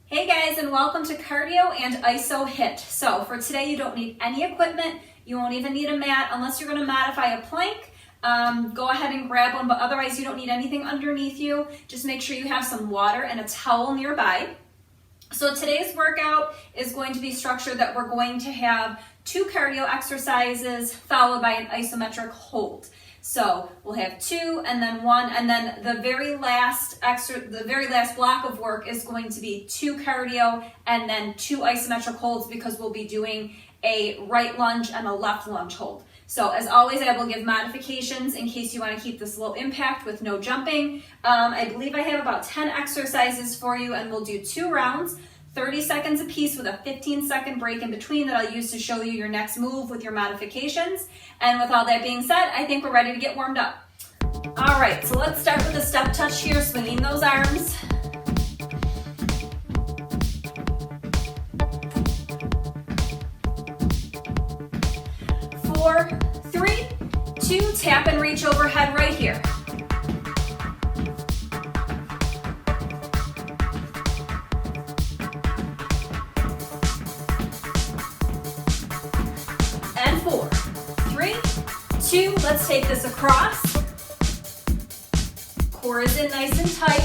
Hey guys, and welcome to Cardio and Iso HIIT. So for today, you don't need any equipment. You won't even need a mat unless you're going to modify a plank. Go ahead and grab one, but otherwise you don't need anything underneath you. Just make sure you have some water and a towel nearby. So today's workout is going to be structured that we're going to have 2 cardio exercises followed by an isometric hold. So we'll have 2 and then 1, and then the very last block of work is going to be 2 cardio and then 2 isometric holds, because we'll be doing a right lunge and a left lunge hold. So as always, I will give modifications in case you want to keep this low impact with no jumping. I believe I have about 10 exercises for you, and we'll do 2 rounds, 30 seconds a piece with a 15-second break in between that I'll use to show you your next move with your modifications. And with all that being said, I think we're ready to get warmed up. All right, so let's start with the step touch here, swinging those arms. 4, 3, 2, tap and reach overhead right here. And 4, 3, 2, let's take this across. Core is in nice and tight.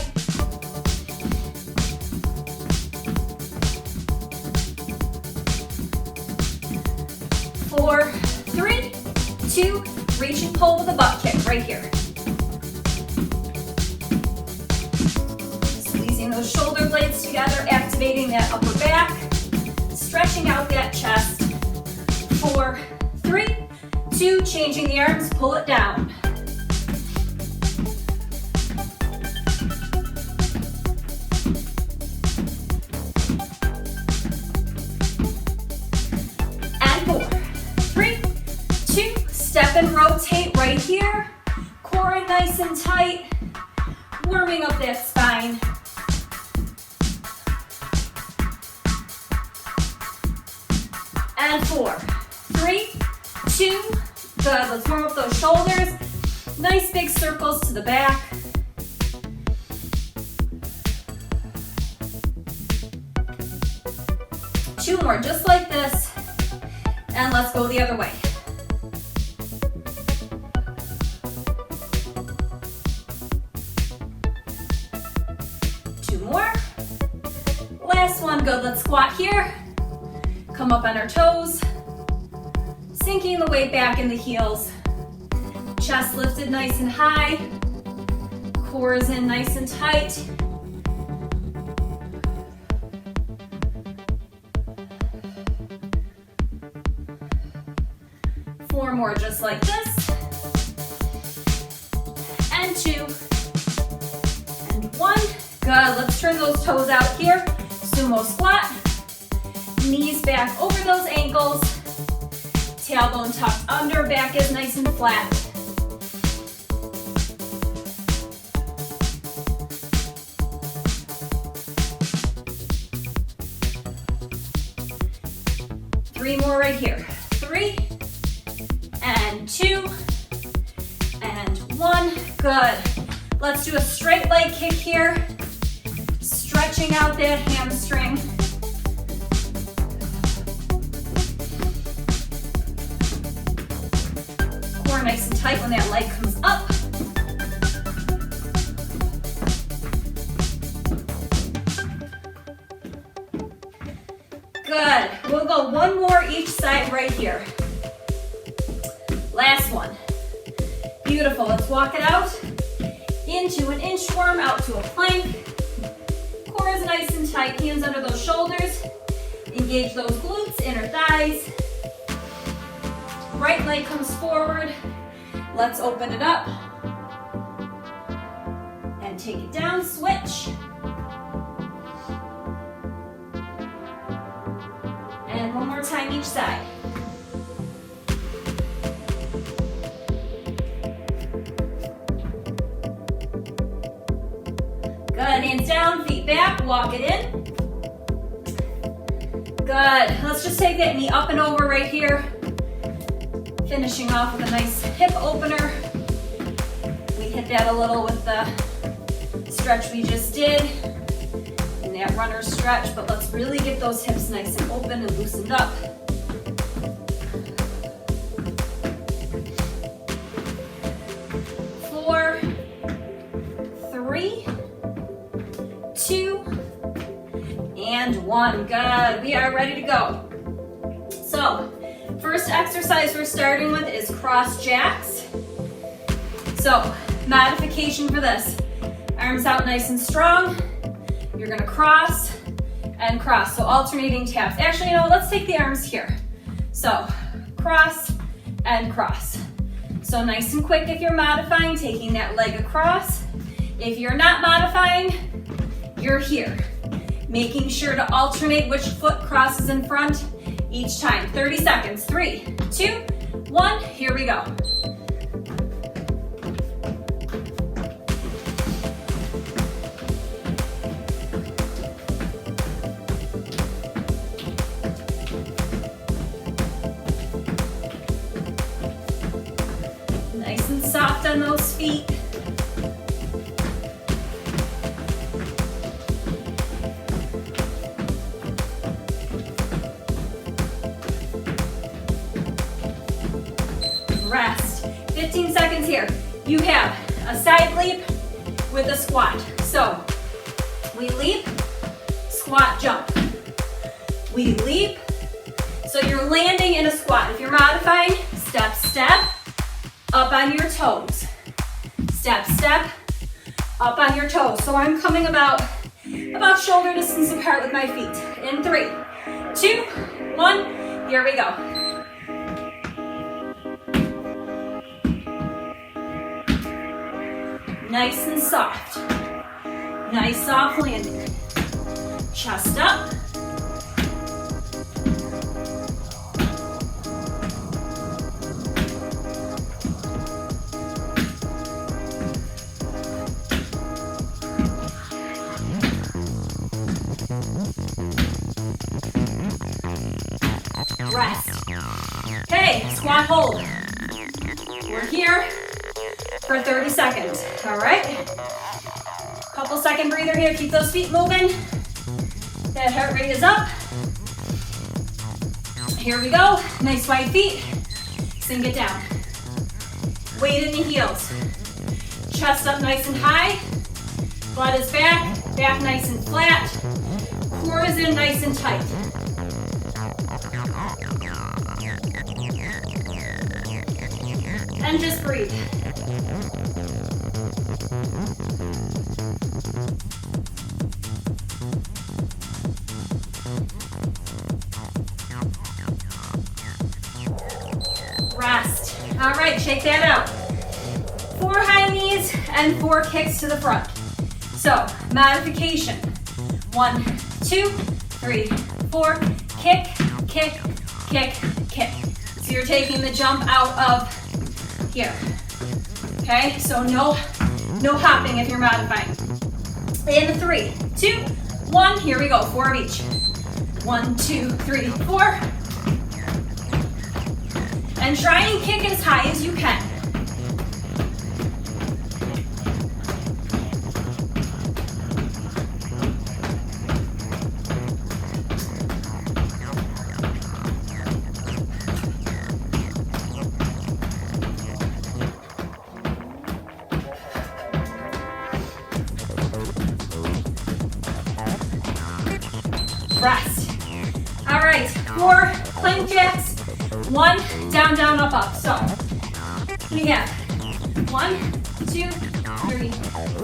4, 3, 2, reach and pull with a butt kick right here. Squeezing those shoulder blades together, activating that upper back, stretching out that chest. 4, 3, 2, changing the arms, pull it down. And 4, 3, 2, step and rotate right here. Core in nice and tight, warming up that spine. And 4, 3, 2, good. Let's warm up those shoulders. Nice big circles to the back. Two more, just like this. And let's go the other way. Two more. Last one, good. Let's squat here. Come up on our toes. Sinking the weight back in the heels. Chest lifted nice and high. Core is in nice and tight. Four more just like this. And 2. And 1. Good. Let's turn those toes out here. Sumo squat. Knees back over those ankles. Tailbone tucked under, back is nice and flat. Three more right here. 3, and 2, and 1. Good. Let's do a straight leg kick here. Stretching out that hamstring. Core nice and tight when that leg comes up. Good. We'll go 1 more each side right here. Last one. Beautiful. Let's walk it out into an inchworm, out to a plank. Core is nice and tight. Hands under those shoulders. Engage those glutes, inner thighs. Right leg comes forward. Let's open it up. And take it down, switch. And 1 more time each side. Good, hands down, feet back, walk it in. Good, let's just take that knee up and over right here. Finishing off with a nice hip opener. We hit that a little with the stretch we just did. And that runner stretch, but let's really get those hips nice and open and loosened up. 4, 3, 2, and 1. Good. We are ready to go. So, first exercise we're starting with is cross jacks. So, modification for this. Arms out nice and strong. You're gonna cross and cross. So alternating taps. Actually, you know, let's take the arms here. So, cross and cross. So nice and quick if you're modifying, taking that leg across. If you're not modifying, you're here. Making sure to alternate which foot crosses in front each time. 30 seconds. 3, 2, 1. Here we go. Nice and soft on those feet. Rest. 15 seconds here. You have a side leap with a squat. So we leap, squat, jump. We leap. So you're landing in a squat. If you're modifying, step, step, up on your toes. Step, step, up on your toes. So I'm coming about shoulder distance apart with my feet. In 3, 2, 1, here we go. Nice and soft. Nice soft landing. Chest up. Rest. Okay, squat hold. We're here for 30 seconds, all right? Couple second breather here, keep those feet moving. That heart rate is up. Here we go, nice wide feet. Sink it down. Weight in the heels. Chest up nice and high. Butt is back, back nice and flat. Core is in nice and tight. And just breathe. Rest. All right, shake that out. 4 high knees and 4 kicks to the front. So, modification. 1, 2, 3, 4. Kick, kick, kick, kick. So you're taking the jump out of here. Okay, so no hopping if you're modifying. In 3, 2, 1, here we go. 4 of each. 1, 2, 3, 4. And try and kick as high as you can. Rest. All right, 4 plank jacks. 1, down, down, up, up. So we have 1, 2, 3,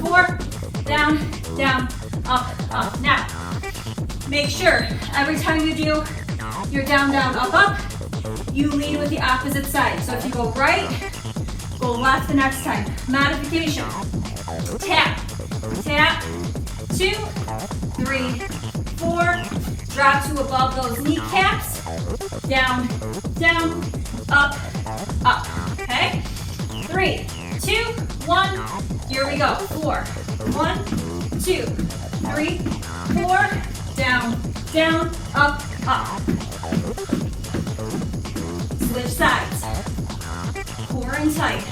4, down, down, up, up. Now, make sure every time you do your down, down, up, up, you lead with the opposite side. So if you go right, go left the next time. Modification. Tap, tap, 2, 3, 4. Drop to above those kneecaps. Down, down, up, up. Okay? 3, 2, 1. Here we go. 4. 1, 2, 3, 4. Down, down, up, up. Switch sides. Core and tight.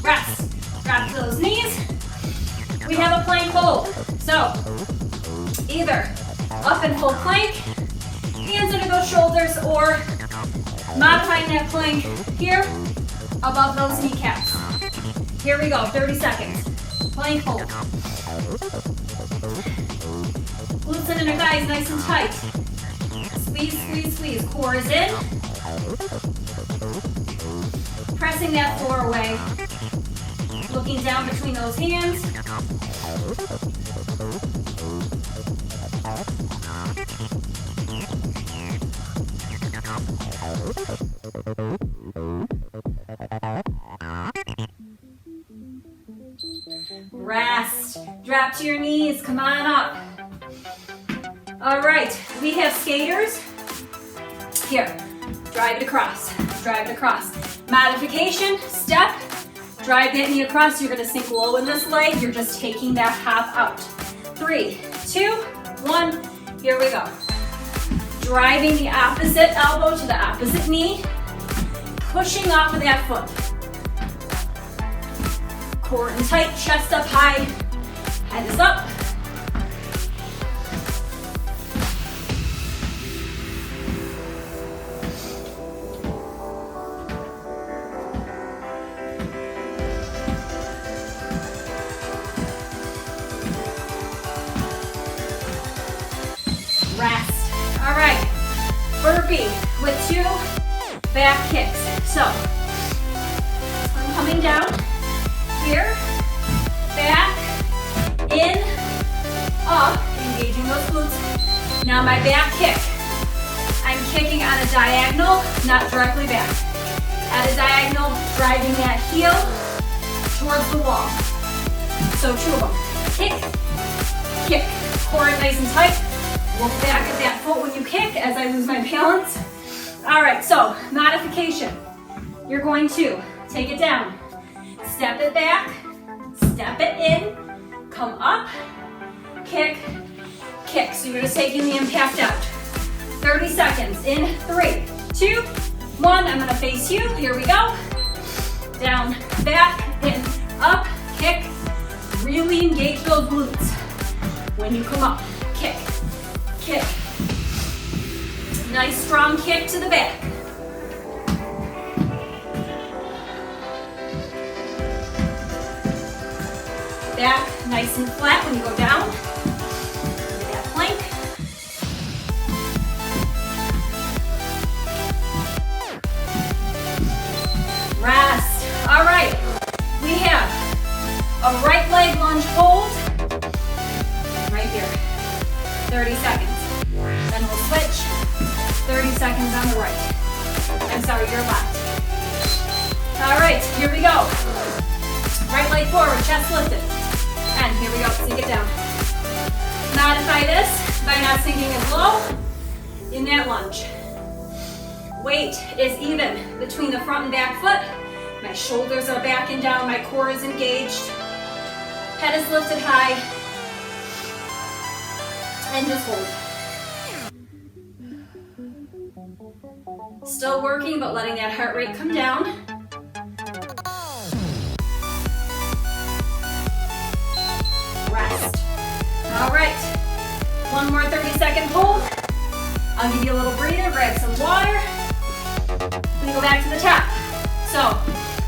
Rest. Drop to those knees. We have a plank hold. So, either up and full plank, hands under those shoulders, or modifying that plank here above those kneecaps. Here we go, 30 seconds. Plank hold. Glutes and inner thighs nice and tight. Squeeze, squeeze, squeeze. Core is in. Pressing that floor away. Looking down between those hands. Rest. Drop to your knees. Come on up. All right. We have skaters. Here. Drive it across. Drive it across. Modification. Step. Drive that knee across. You're going to sink low in this leg. You're just taking that hop out. 3, 2, 1. Here we go. Driving the opposite elbow to the opposite knee. Pushing off of that foot. Core in tight, chest up high, head is up. Rest. All right. Burpee with 2 back kicks. So, I'm coming down. Here, back, in, up, engaging those glutes. Now my back kick. I'm kicking on a diagonal, not directly back. At a diagonal, driving that heel towards the wall. So 2 of them. Kick, kick. Core nice and tight. Look back at that foot when you kick as I lose my balance. All right, so modification. You're going to take it down. Step it back, step it in, come up, kick, kick. So you're just taking the impact out. 30 seconds in 3, 2, 1. I'm gonna face you. Here we go. Down, back, in, up, kick. Really engage those glutes. When you come up, kick, kick. Nice strong kick to the back. Back nice and flat when you go down. That plank. Rest. All right. We have a right leg lunge hold. Right here. 30 seconds. Then we'll switch. 30 seconds on the right. I'm sorry, your left. All right, here we go. Right leg forward, chest lifted. And here we go, sink it down. Modify this by not sinking as low in that lunge. Weight is even between the front and back foot. My shoulders are back and down, my core is engaged. Head is lifted high. And just hold. Still working, but letting that heart rate come down. Rest. All right. One more 30-second hold. I'll give you a little breather, grab some water. We go back to the top. So,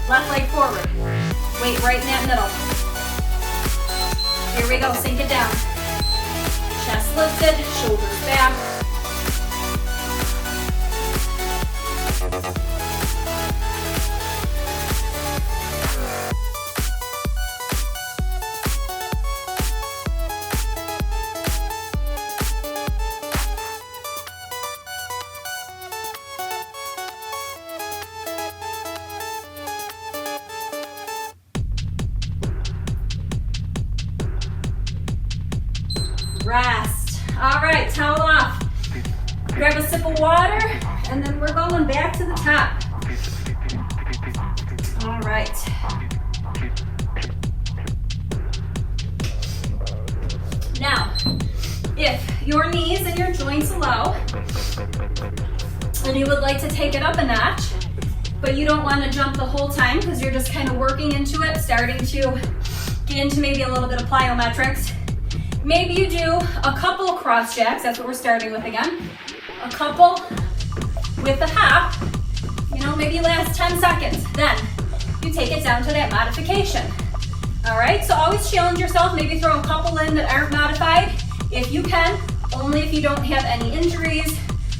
left leg forward. Weight right in that middle. Here we go, sink it down. Chest lifted, shoulders back. Rest. All right, towel off. Grab a sip of water, and then we're going back to the top. All right. your knees and your joints allow, and you would like to take it up a notch, but you don't want to jump the whole time because you're just kind of working into it, starting to get into maybe a little bit of plyometrics. Maybe you do a couple cross jacks, that's what we're starting with again. A couple with the hop, maybe last 10 seconds. Then you take it down to that modification. All right, so always challenge yourself, maybe throw a couple in that aren't modified, if you can, only if you don't have any injuries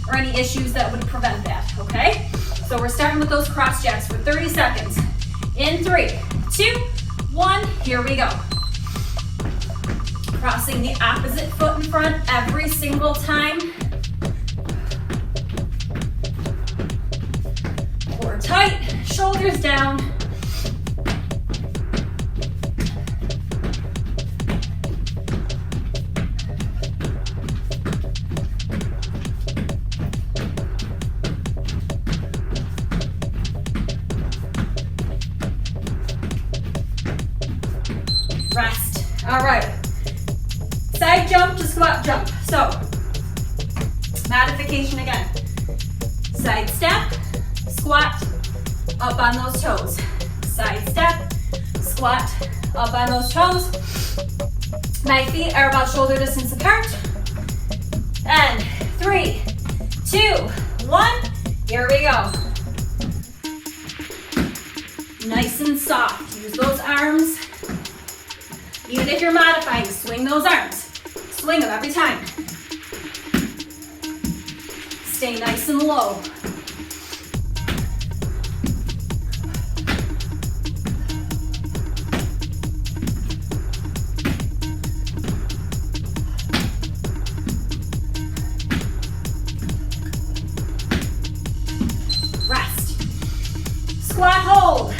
or any issues that would prevent that, okay? So we're starting with those cross jacks for 30 seconds. In 3, 2, 1, here we go. Crossing the opposite foot in front every single time. Core tight, shoulders down. Rest. All right. Side jump to squat jump. So, modification again. Side step, squat, up on those toes. Side step, squat, up on those toes. My feet are about shoulder distance apart. And 3, 2, 1, here we go. Nice and soft. Use those arms. Even if you're modifying, swing those arms. Swing them every time. Stay nice and low. Rest. Squat hold.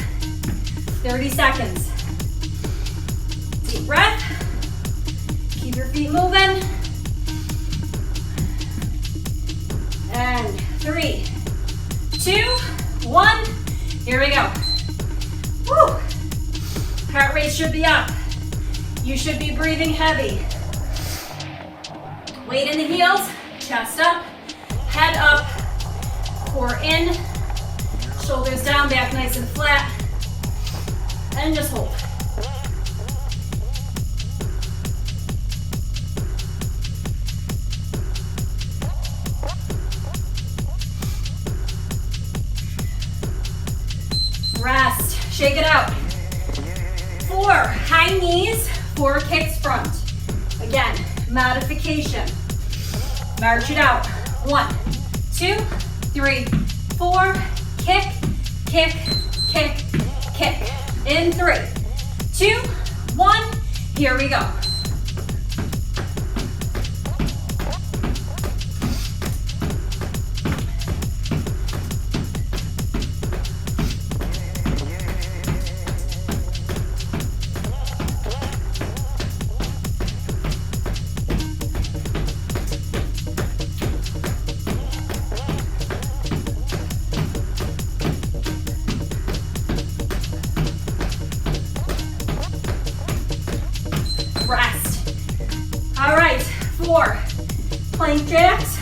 30 seconds. Deep breath. Keep your feet moving. And 3, 2, 1. Here we go. Woo. Heart rate should be up. You should be breathing heavy. Weight in the heels, chest up, head up, core in, shoulders down, back nice and flat, and just hold. Rest, shake it out. 4, high knees, 4 kicks front. Again, modification. March it out. 1, 2, 3, 4, kick, kick, kick, kick. In 3, 2, 1, here we go. All right, 4 plank jacks,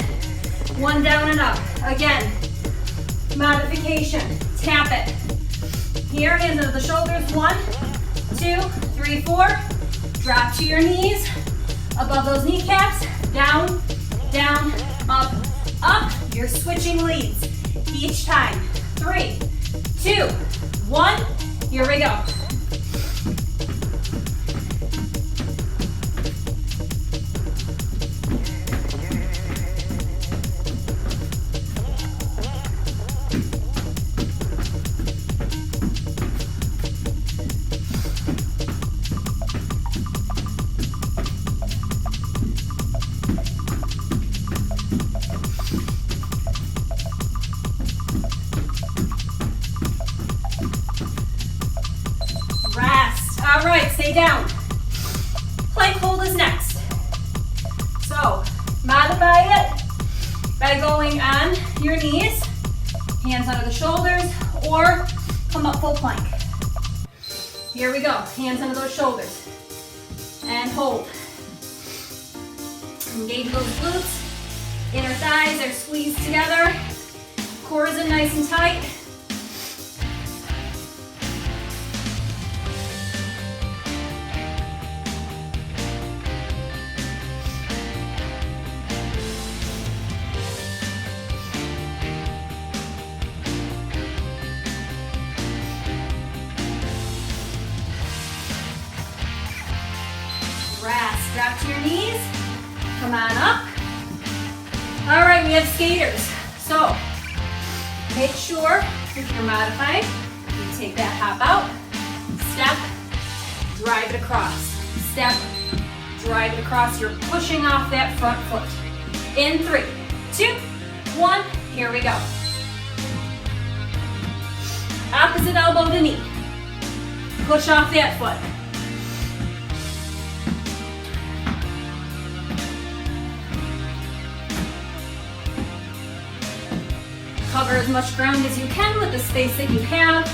1 down and up. Again, modification, tap it. Here, hands under the shoulders, 1, 2, 3, 4. Drop to your knees, above those kneecaps, down, down, up, up. You're switching leads each time. 3, 2, 1, here we go. All right, stay down. Plank hold is next. So, modify it by going on your knees, hands under the shoulders, or come up full plank. Here we go, hands under those shoulders. And hold. Engage those glutes. Inner thighs are squeezed together. Core is in nice and tight. Rest. Drop to your knees. Come on up. All right, we have skaters. So make sure if you're modified, you take that hop out, step, drive it across. Step, drive it across. You're pushing off that front foot. In 3, 2, 1, here we go. Opposite elbow to knee. Push off that foot. Cover as much ground as you can with the space that you have.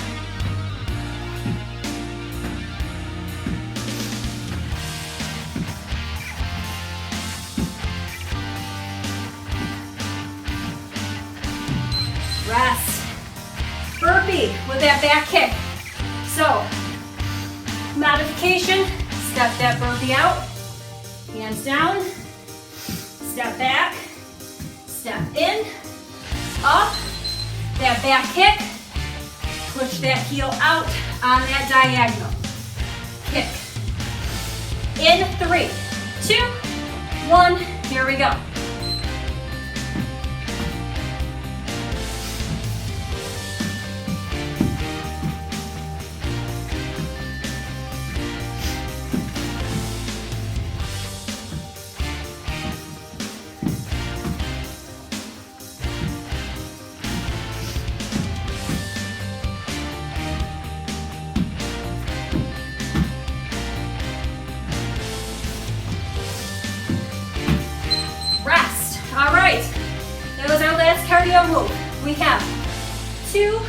Rest. Burpee with that back kick. So, modification, step that burpee out, hands down, step back, step in, up, that back kick, push that heel out on that diagonal. Kick. In 3, 2, 1, here we go. Move. We have 2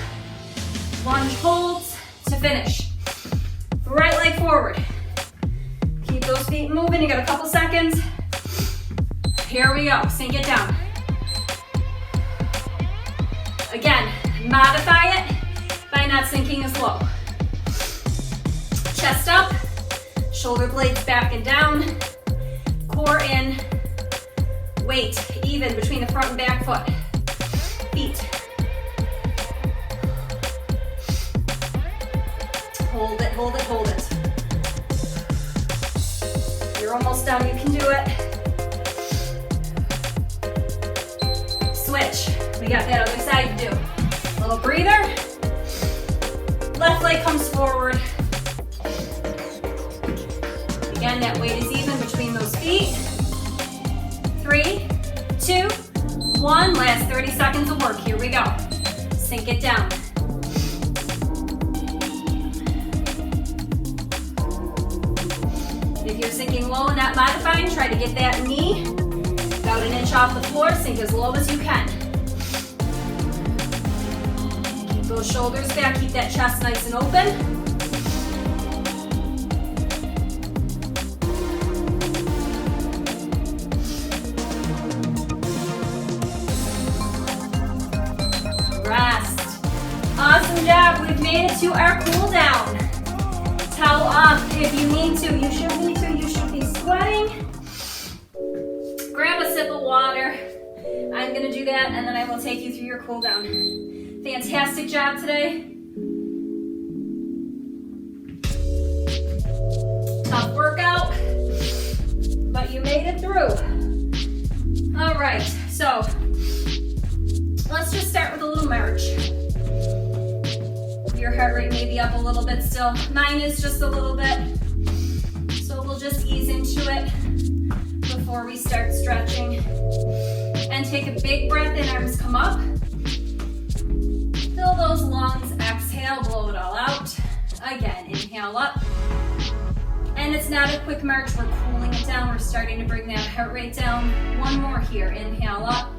lunge holds to finish. Right leg forward. Keep those feet moving. You got a couple seconds. Here we go. Sink it down. Again, modify it by not sinking as low. Chest up, shoulder blades back and down, core in, weight even between the front and back foot. Feet. Hold it, hold it, hold it. You're almost done, you can do it. Switch. We got that other side to do. Little breather. Left leg comes forward. Again, that weight is even between those feet. 3, 2, 1, last 30 seconds of work. Here we go. Sink it down. If you're sinking low and not modifying, try to get that knee about an inch off the floor. Sink as low as you can. Keep those shoulders back. Keep that chest nice and open. Rest. Awesome job. We've made it to our cool down. Towel off if you need to. You should need to. You should be sweating. Grab a sip of water. I'm going to do that and then I will take you through your cool down. Fantastic job today. Tough workout, but you made it through. All right, so let's just start with a little march. Your heart rate may be up a little bit still. Mine is just a little bit. So we'll just ease into it before we start stretching. And take a big breath in, arms come up. Fill those lungs, exhale, blow it all out. Again, inhale up. And it's not a quick march, we're cooling it down. We're starting to bring that heart rate down. One more here, inhale up.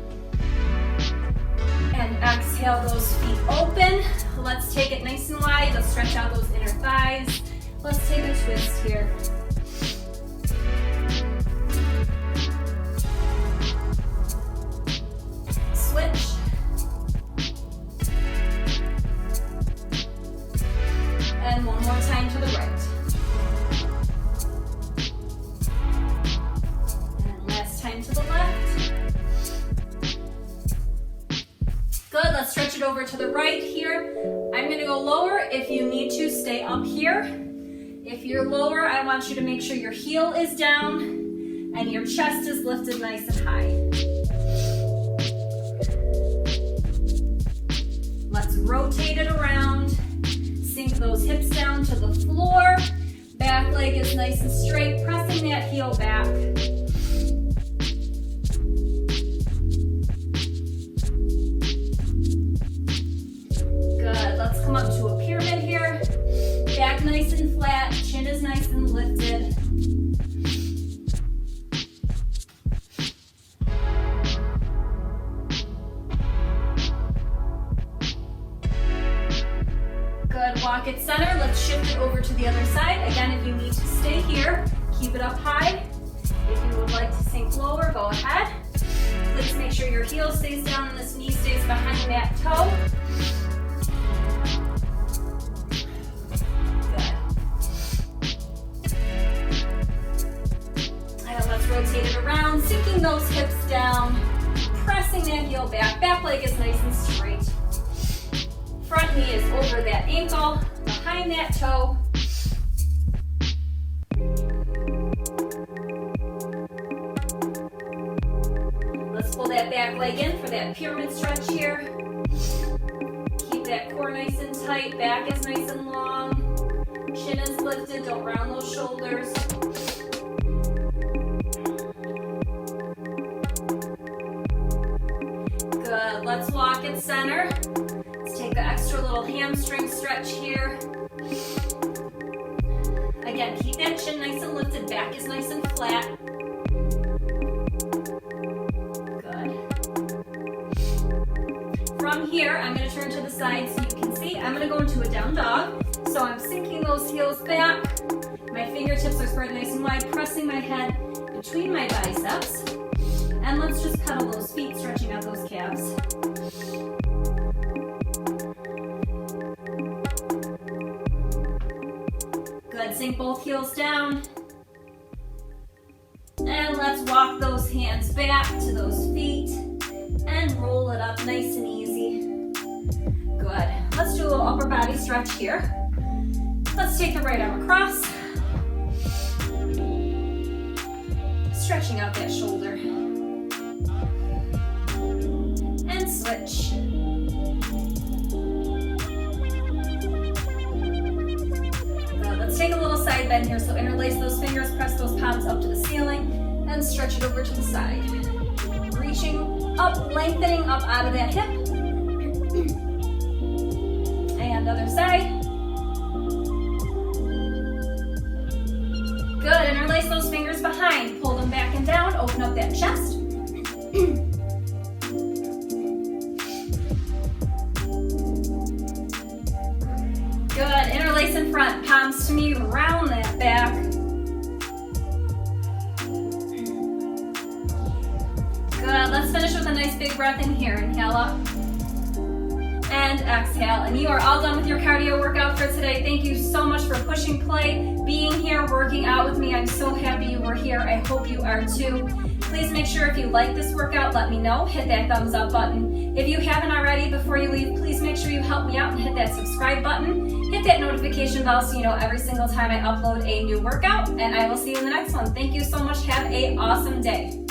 And exhale, those feet open. Let's take it nice and wide. Let's stretch out those inner thighs. Let's take a twist here. over to the right here. I'm gonna go lower. If you need to, stay up here. If you're lower, I want you to make sure your heel is down and your chest is lifted nice and high. Let's rotate it around. Sink those hips down to the floor. Back leg is nice and straight, pressing that heel back. Good, let's come up to a pyramid here. Back nice and flat, chin is nice and lifted. Good, walk it center. Let's shift it over to the other side. Again, if you need to stay here, keep it up high. If you would like to sink lower, go ahead. Please make sure your heel stays down and this knee stays behind that toe. Rotate it around, sinking those hips down, pressing that heel back. Back leg is nice and straight. Front knee is over that ankle, behind that toe. Let's pull that back leg in for that pyramid stretch here. Keep that core nice and tight, back is nice and long. Chin is lifted, don't round those shoulders. Good, let's walk it center. Let's take an extra little hamstring stretch here. Again, keep that chin nice and lifted, back is nice and flat. Good. From here, I'm gonna turn to the side so you can see. I'm gonna go into a down dog. So I'm sinking those heels back. My fingertips are spread nice and wide, pressing my head between my biceps. And let's just pedal those feet, stretching out those calves. Good, sink both heels down. And let's walk those hands back to those feet and roll it up nice and easy. Good, let's do a little upper body stretch here. Let's take the right arm across. Stretching out that shoulder. Switch. Let's take a little side bend here. So interlace those fingers, press those palms up to the ceiling, and stretch it over to the side. Reaching up, lengthening up out of that hip. And other side. Good, interlace those fingers behind. Pull them back and down, open up that chest. Good, interlace in front, palms to me, round that back. Good, let's finish with a nice big breath in here. Inhale up and exhale. And you are all done with your cardio workout for today. Thank you so much for pushing play, being here, working out with me. I'm so happy you were here. I hope you are too. Please make sure if you like this workout, let me know. Hit that thumbs up button. If you haven't already, before you leave, please make sure you help me out and hit that subscribe button. Hit that notification bell so you know every single time I upload a new workout. And I will see you in the next one. Thank you so much. Have an awesome day.